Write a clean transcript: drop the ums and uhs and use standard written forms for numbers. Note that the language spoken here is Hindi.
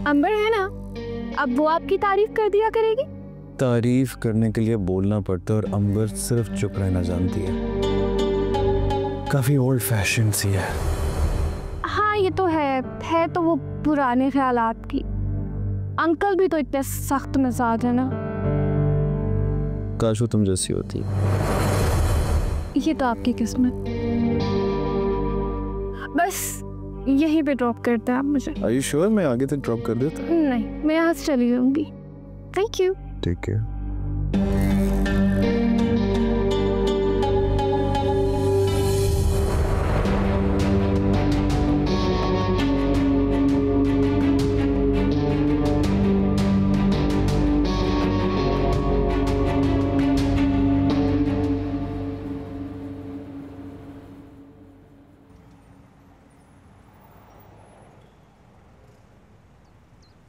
अंबर है ना, अब वो आपकी तारीफ कर दिया करेगी। तारीफ करने के लिए बोलना पड़ता है और अंबर सिर्फ चुप रहना जानती है। काफी ओल्ड फैशन सी है। हाँ ये तो है तो वो पुराने ख्यालात की। अंकल भी तो इतने सख्त मिजाज है ना। काश वो तुम जैसी होती। ये तो आपकी किस्मत। बस यहीं पे ड्रॉप करते हैं आप मुझे। Are you sure मैं आगे तक ड्रॉप कर देता? नहीं, मैं यहाँ से चली जाऊंगी। Thank you. Take care.